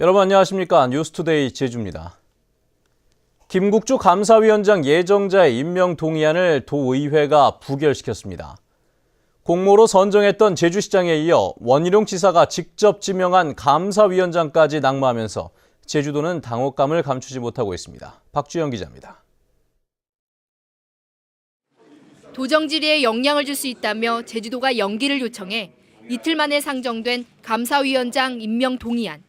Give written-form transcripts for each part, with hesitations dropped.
여러분 안녕하십니까? 뉴스투데이 제주입니다. 김국주 감사위원장 예정자의 임명 동의안을 도의회가 부결시켰습니다. 공모로 선정했던 제주시장에 이어 원희룡 지사가 직접 지명한 감사위원장까지 낙마하면서 제주도는 당혹감을 감추지 못하고 있습니다. 박주영 기자입니다. 도정 질의에 영향을 줄 수 있다며 제주도가 연기를 요청해 이틀 만에 상정된 감사위원장 임명 동의안.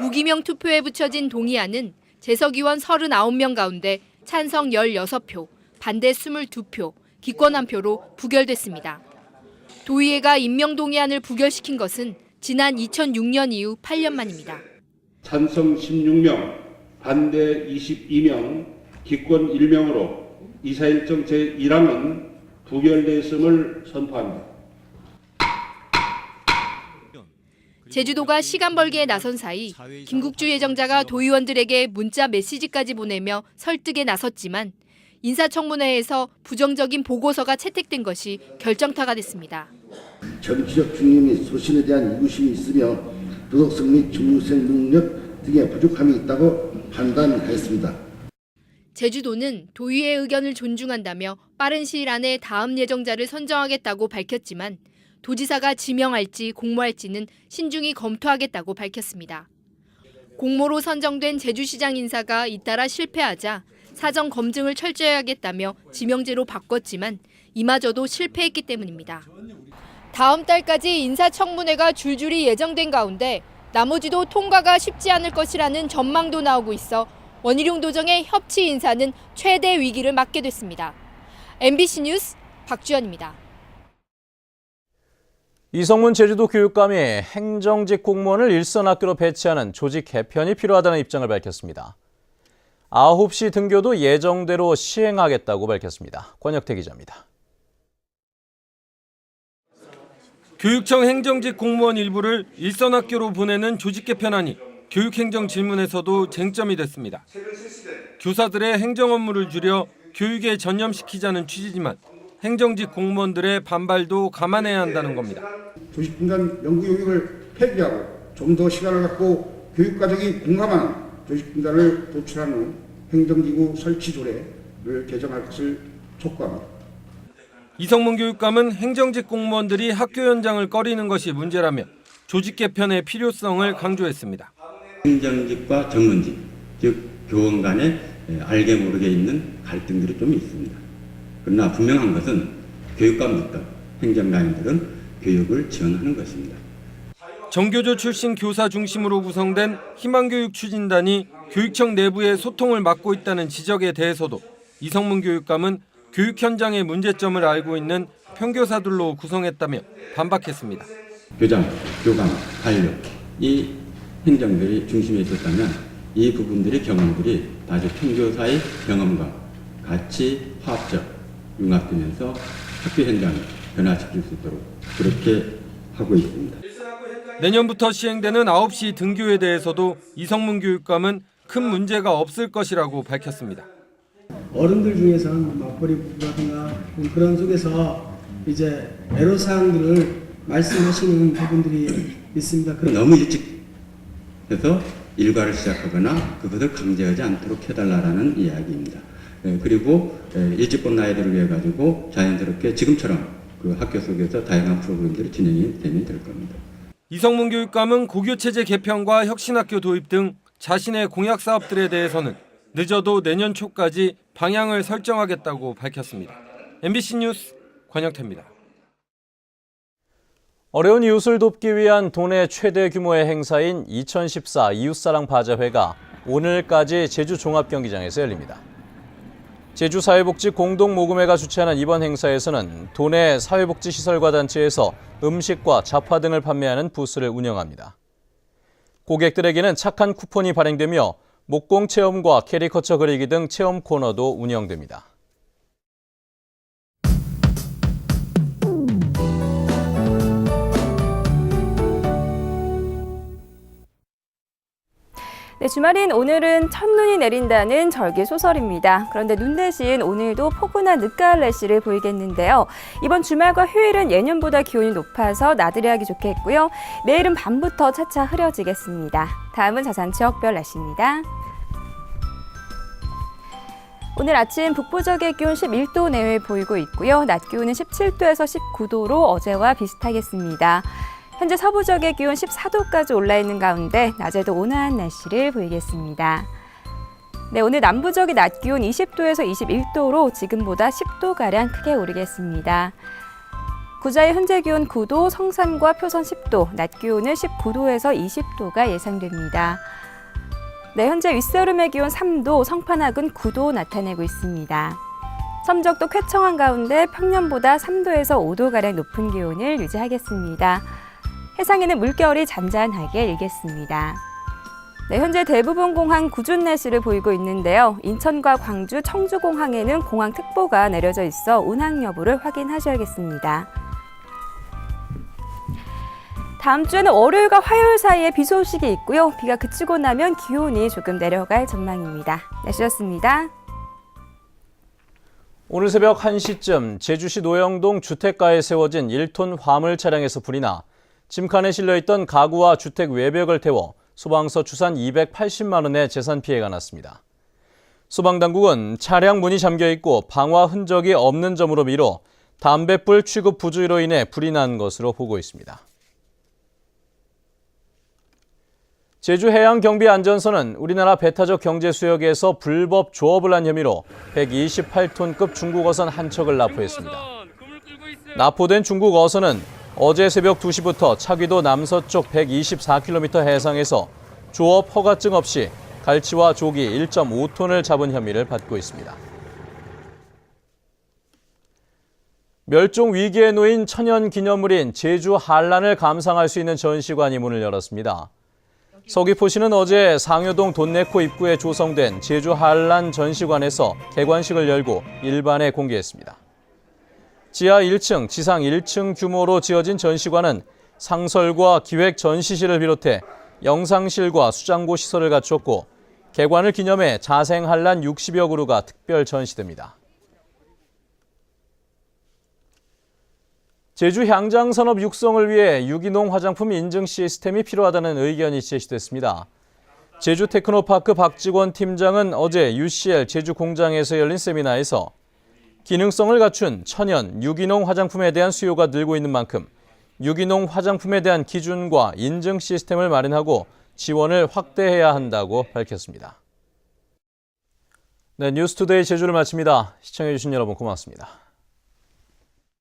무기명 투표에 붙여진 동의안은 재석의원 39명 가운데 찬성 16표, 반대 22표, 기권 1표로 부결됐습니다. 도의회가 임명 동의안을 부결시킨 것은 지난 2006년 이후 8년 만입니다. 찬성 16명, 반대 22명, 기권 1명으로 이사일정 제1항은 부결됐음을 선포합니다. 제주도가 시간 벌기에 나선 사이 김국주 예정자가 도의원들에게 문자 메시지까지 보내며 설득에 나섰지만 인사청문회에서 부정적인 보고서가 채택된 것이 결정타가 됐습니다. 정치적 중립 및 소신에 대한 이구심이 있으며 도덕성 및 중립성 능력 등의 부족함이 있다고 판단하였습니다. 제주도는 도의회의 의견을 존중한다며 빠른 시일 안에 다음 예정자를 선정하겠다고 밝혔지만 도지사가 지명할지 공모할지는 신중히 검토하겠다고 밝혔습니다. 공모로 선정된 제주시장 인사가 잇따라 실패하자 사정 검증을 철저히 하겠다며 지명제로 바꿨지만 이마저도 실패했기 때문입니다. 다음 달까지 인사청문회가 줄줄이 예정된 가운데 나머지도 통과가 쉽지 않을 것이라는 전망도 나오고 있어 원희룡 도정의 협치 인사는 최대 위기를 맞게 됐습니다. MBC 뉴스 박주연입니다. 이성문 제주도 교육감이 행정직 공무원을 일선학교로 배치하는 조직 개편이 필요하다는 입장을 밝혔습니다. 9시 등교도 예정대로 시행하겠다고 밝혔습니다. 권혁태 기자입니다. 교육청 행정직 공무원 일부를 일선학교로 보내는 조직 개편안이 교육행정 질문에서도 쟁점이 됐습니다. 교사들의 행정 업무를 줄여 교육에 전념시키자는 취지지만 행정직 공무원들의 반발도 감안해야 한다는 겁니다. 조직분단 연구 용역을 폐기하고 좀 더 시간을 갖고 교육과정이 공감하는 조직분단을 도출한 후 행정기구 설치 조례를 개정할 것을 촉구합니다. 이성문 교육감은 행정직 공무원들이 학교 현장을 꺼리는 것이 문제라며 조직 개편의 필요성을 강조했습니다. 행정직과 전문직, 즉 교원 간에 알게 모르게 있는 갈등들이 좀 있습니다. 그러나 분명한 것은 교육감부터 행정라인들은 교육을 지원하는 것입니다. 정교조 출신 교사 중심으로 구성된 희망교육 추진단이 교육청 내부의 소통을 맡고 있다는 지적에 대해서도 이성문 교육감은 교육 현장의 문제점을 알고 있는 평교사들로 구성했다며 반박했습니다. 교장, 교감, 관료, 이 행정들이 중심에 있었다면 이 부분들의 경험들이 다시 평교사의 경험과 같이 화합적 융합되면서 학교 현장을 변화시킬 수 있도록 그렇게 하고 있습니다. 내년부터 시행되는 9시 등교에 대해서도 이성문 교육감은 큰 문제가 없을 것이라고 밝혔습니다. 어른들 중에서는 맞벌이 부부라든가 그런 속에서 이제 애로사항들을 말씀하시는 부분들이 있습니다. 너무 일찍 해서 일과를 시작하거나 그것을 강제하지 않도록 해달라는 이야기입니다. 그리고 일찍 본 나이들을 위해 가지고 자연스럽게 지금처럼 그 학교 속에서 다양한 프로그램들이 진행이 되면 될 겁니다. 이성문 교육감은 고교체제 개편과 혁신학교 도입 등 자신의 공약 사업들에 대해서는 늦어도 내년 초까지 방향을 설정하겠다고 밝혔습니다. MBC 뉴스 권혁태입니다. 어려운 이웃을 돕기 위한 도내 최대 규모의 행사인 2014 이웃사랑 바자회가 오늘까지 제주 종합경기장에서 열립니다. 제주사회복지 공동모금회가 주최하는 이번 행사에서는 도내 사회복지시설과 단체에서 음식과 잡화 등을 판매하는 부스를 운영합니다. 고객들에게는 착한 쿠폰이 발행되며 목공 체험과 캐리커처 그리기 등 체험 코너도 운영됩니다. 네, 주말인 오늘은 첫눈이 내린다는 절기소설입니다. 그런데 눈 대신 오늘도 포근한 늦가을 날씨를 보이겠는데요. 이번 주말과 휴일은 예년보다 기온이 높아서 나들이 하기 좋겠고요. 내일은 밤부터 차차 흐려지겠습니다. 다음은 자산 지역별 날씨입니다. 오늘 아침 북부 지역의 기온 11도 내외 보이고 있고요. 낮 기온은 17도에서 19도로 어제와 비슷하겠습니다. 현재 서부 지역의 기온 14도까지 올라 있는 가운데 낮에도 온화한 날씨를 보이겠습니다. 네, 오늘 남부 지역의 낮 기온 20도에서 21도로 지금보다 10도가량 크게 오르겠습니다. 구자의 현재 기온 9도, 성산과 표선 10도, 낮 기온은 19도에서 20도가 예상됩니다. 네, 현재 윗세름의 기온 3도, 성판악은 9도 나타내고 있습니다. 섬적도 쾌청한 가운데 평년보다 3도에서 5도가량 높은 기온을 유지하겠습니다. 해상에는 물결이 잔잔하게 일겠습니다. 네, 현재 대부분 공항 궂은 날씨를 보이고 있는데요. 인천과 광주, 청주공항에는 공항특보가 내려져 있어 운항 여부를 확인하셔야겠습니다. 다음 주에는 월요일과 화요일 사이에 비 소식이 있고요. 비가 그치고 나면 기온이 조금 내려갈 전망입니다. 날씨였습니다. 오늘 새벽 1시쯤 제주시 노영동 주택가에 세워진 1톤 화물 차량에서 불이 나 짐칸에 실려있던 가구와 주택 외벽을 태워 소방서 추산 280만 원의 재산 피해가 났습니다. 소방당국은 차량 문이 잠겨있고 방화 흔적이 없는 점으로 미뤄 담뱃불 취급 부주의로 인해 불이 난 것으로 보고 있습니다. 제주해양경비안전서는 우리나라 배타적 경제수역에서 불법 조업을 한 혐의로 128톤급 중국 어선 한 척을 납포했습니다. 납포된 중국 어선은 어제 새벽 2시부터 차귀도 남서쪽 124km 해상에서 조업 허가증 없이 갈치와 조기 1.5톤을 잡은 혐의를 받고 있습니다. 멸종 위기에 놓인 천연 기념물인 제주 한란을 감상할 수 있는 전시관이 문을 열었습니다. 서귀포시는 어제 상여동 돈네코 입구에 조성된 제주 한란 전시관에서 개관식을 열고 일반에 공개했습니다. 지하 1층, 지상 1층 규모로 지어진 전시관은 상설과 기획 전시실을 비롯해 영상실과 수장고 시설을 갖췄고 개관을 기념해 자생 한란 60여 그루가 특별 전시됩니다. 제주 향장산업 육성을 위해 유기농 화장품 인증 시스템이 필요하다는 의견이 제시됐습니다. 제주 테크노파크 박직원 팀장은 어제 UCL 제주 공장에서 열린 세미나에서 기능성을 갖춘 천연, 유기농 화장품에 대한 수요가 늘고 있는 만큼 유기농 화장품에 대한 기준과 인증 시스템을 마련하고 지원을 확대해야 한다고 밝혔습니다. 네, 뉴스투데이 제주를 마칩니다. 시청해주신 여러분 고맙습니다.